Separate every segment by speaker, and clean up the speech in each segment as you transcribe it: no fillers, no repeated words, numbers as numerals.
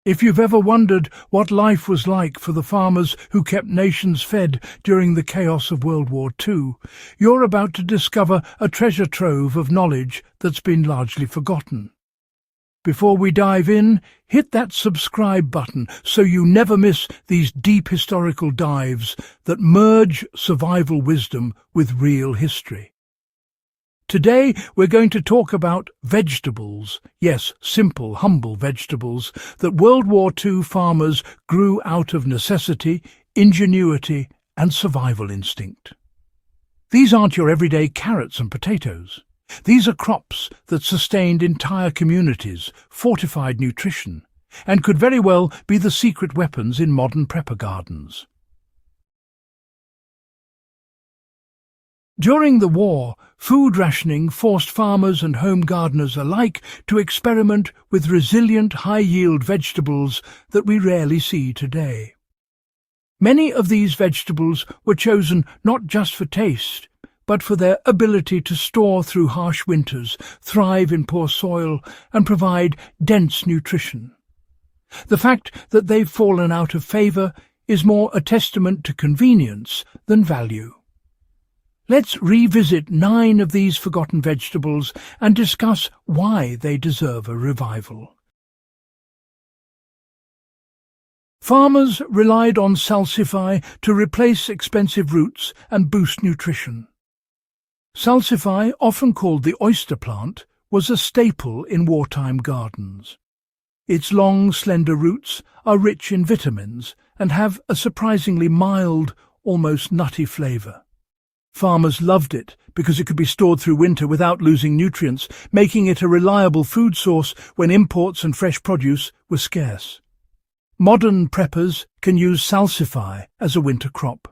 Speaker 1: If you've ever wondered what life was like for the farmers who kept nations fed during the chaos of World War II, you're about to discover a treasure trove of knowledge that's been largely forgotten. Before we dive in, hit that subscribe button so you never miss these deep historical dives that merge survival wisdom with real history. Today we're going to talk about vegetables, yes, simple, humble vegetables that World War II farmers grew out of necessity, ingenuity and survival instinct. These aren't your everyday carrots and potatoes. These are crops that sustained entire communities, fortified nutrition, and could very well be the secret weapons in modern prepper gardens. During the war, food rationing forced farmers and home gardeners alike to experiment with resilient, high-yield vegetables that we rarely see today. Many of these vegetables were chosen not just for taste, but for their ability to store through harsh winters, thrive in poor soil, and provide dense nutrition. The fact that they've fallen out of favour is more a testament to convenience than value. Let's revisit 9 of these forgotten vegetables and discuss why they deserve a revival. Farmers relied on salsify to replace expensive roots and boost nutrition. Salsify, often called the oyster plant, was a staple in wartime gardens. Its long, slender roots are rich in vitamins and have a surprisingly mild, almost nutty flavour. Farmers loved it because it could be stored through winter without losing nutrients, making it a reliable food source when imports and fresh produce were scarce. Modern preppers can use salsify as a winter crop.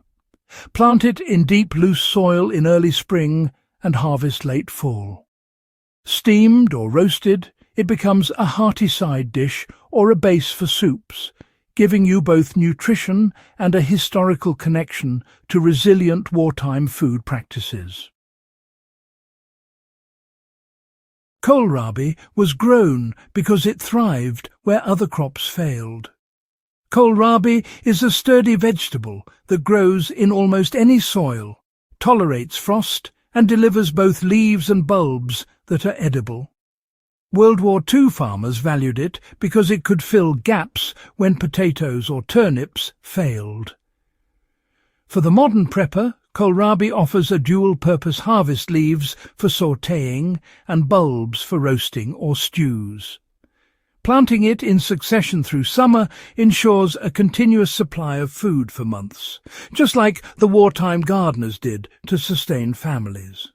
Speaker 1: Plant it in deep, loose soil in early spring and harvest late fall. Steamed or roasted, it becomes a hearty side dish or a base for soups, giving you both nutrition and a historical connection to resilient wartime food practices. Kohlrabi was grown because it thrived where other crops failed. Kohlrabi is a sturdy vegetable that grows in almost any soil, tolerates frost, and delivers both leaves and bulbs that are edible. World War II farmers valued it because it could fill gaps when potatoes or turnips failed. For the modern prepper, kohlrabi offers a dual-purpose harvest: leaves for sautéing and bulbs for roasting or stews. Planting it in succession through summer ensures a continuous supply of food for months, just like the wartime gardeners did to sustain families.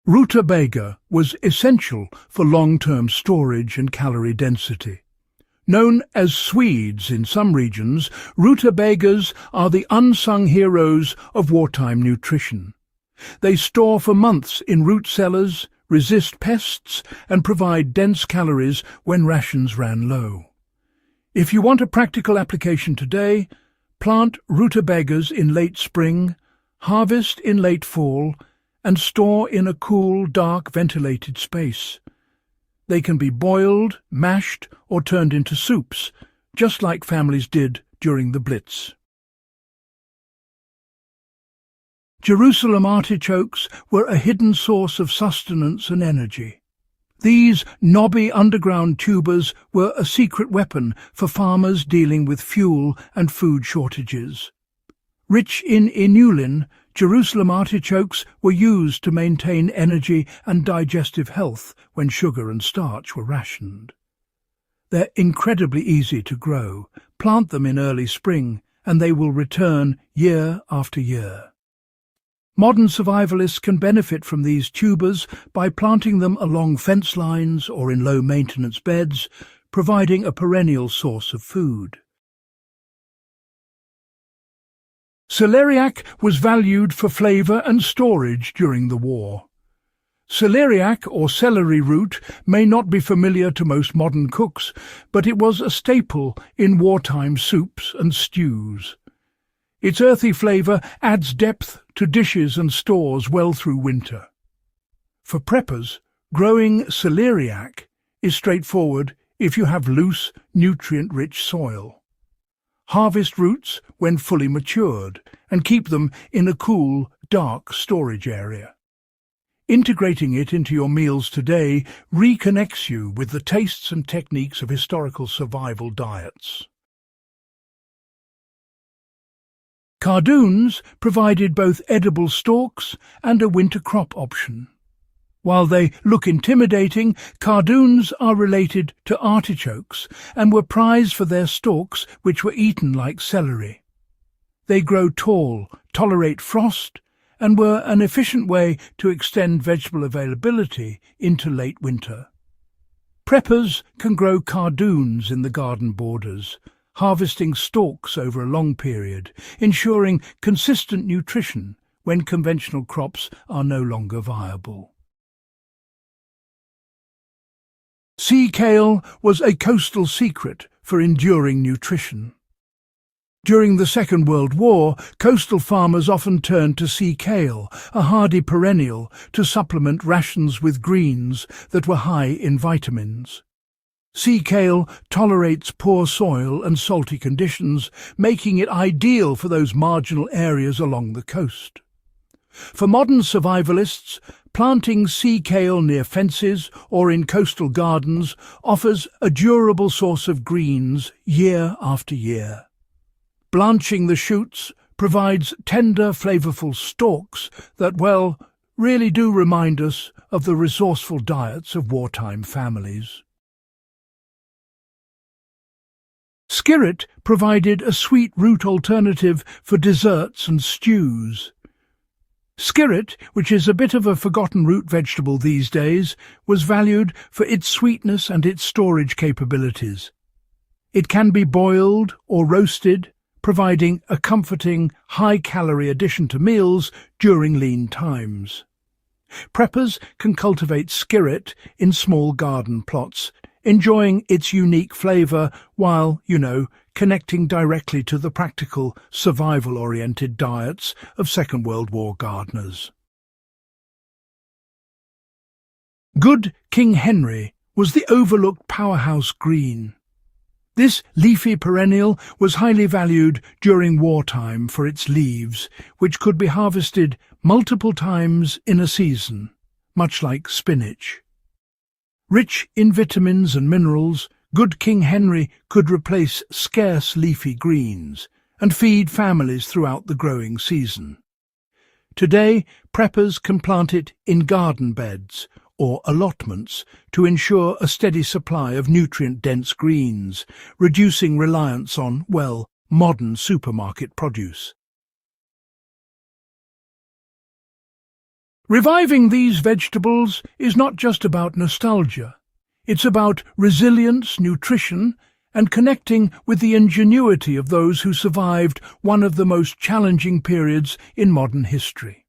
Speaker 1: Rutabaga was essential for long-term storage and calorie density. Known as Swedes in some regions, rutabagas are the unsung heroes of wartime nutrition. They store for months in root cellars, resist pests, and provide dense calories when rations ran low. If you want a practical application today, plant rutabagas in late spring, harvest in late fall, and store in a cool, dark, ventilated space. They can be boiled, mashed, or turned into soups, just like families did during the Blitz. Jerusalem artichokes were a hidden source of sustenance and energy. These knobby underground tubers were a secret weapon for farmers dealing with fuel and food shortages. Rich in inulin, Jerusalem artichokes were used to maintain energy and digestive health when sugar and starch were rationed. They're incredibly easy to grow. Plant them in early spring, and they will return year after year. Modern survivalists can benefit from these tubers by planting them along fence lines or in low-maintenance beds, providing a perennial source of food. Celeriac was valued for flavour and storage during the war. Celeriac, or celery root, may not be familiar to most modern cooks, but it was a staple in wartime soups and stews. Its earthy flavour adds depth to dishes and stores well through winter. For preppers, growing celeriac is straightforward if you have loose, nutrient-rich soil. Harvest roots when fully matured and keep them in a cool, dark storage area. Integrating it into your meals today reconnects you with the tastes and techniques of historical survival diets. Cardoons provided both edible stalks and a winter crop option. While they look intimidating, cardoons are related to artichokes and were prized for their stalks, which were eaten like celery. They grow tall, tolerate frost, and were an efficient way to extend vegetable availability into late winter. Preppers can grow cardoons in the garden borders, harvesting stalks over a long period, ensuring consistent nutrition when conventional crops are no longer viable. Sea kale was a coastal secret for enduring nutrition. During the Second World War, coastal farmers often turned to sea kale, a hardy perennial, to supplement rations with greens that were high in vitamins. Sea kale tolerates poor soil and salty conditions, making it ideal for those marginal areas along the coast. For modern survivalists, planting sea kale near fences or in coastal gardens offers a durable source of greens year after year. Blanching the shoots provides tender, flavourful stalks that, well, really do remind us of the resourceful diets of wartime families. Skirret provided a sweet root alternative for desserts and stews. Skirret, which is a bit of a forgotten root vegetable these days, was valued for its sweetness and its storage capabilities. It can be boiled or roasted, providing a comforting, high-calorie addition to meals during lean times. Preppers can cultivate skirret in small garden plots, enjoying its unique flavour while, connecting directly to the practical, survival-oriented diets of Second World War gardeners. Good King Henry was the overlooked powerhouse green. This leafy perennial was highly valued during wartime for its leaves, which could be harvested multiple times in a season, much like spinach. Rich in vitamins and minerals, Good King Henry could replace scarce leafy greens and feed families throughout the growing season. Today, preppers can plant it in garden beds or allotments to ensure a steady supply of nutrient-dense greens, reducing reliance on, modern supermarket produce. Reviving these vegetables is not just about nostalgia. It's about resilience, nutrition, and connecting with the ingenuity of those who survived one of the most challenging periods in modern history.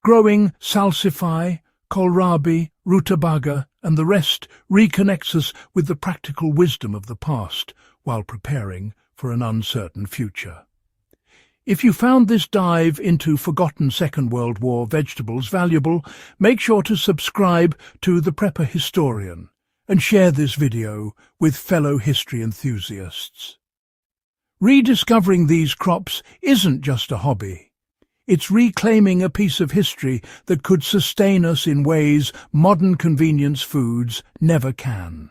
Speaker 1: Growing salsify, kohlrabi, rutabaga, and the rest reconnects us with the practical wisdom of the past while preparing for an uncertain future. If you found this dive into forgotten Second World War vegetables valuable, make sure to subscribe to The Prepper Historian and share this video with fellow history enthusiasts. Rediscovering these crops isn't just a hobby. It's reclaiming a piece of history that could sustain us in ways modern convenience foods never can.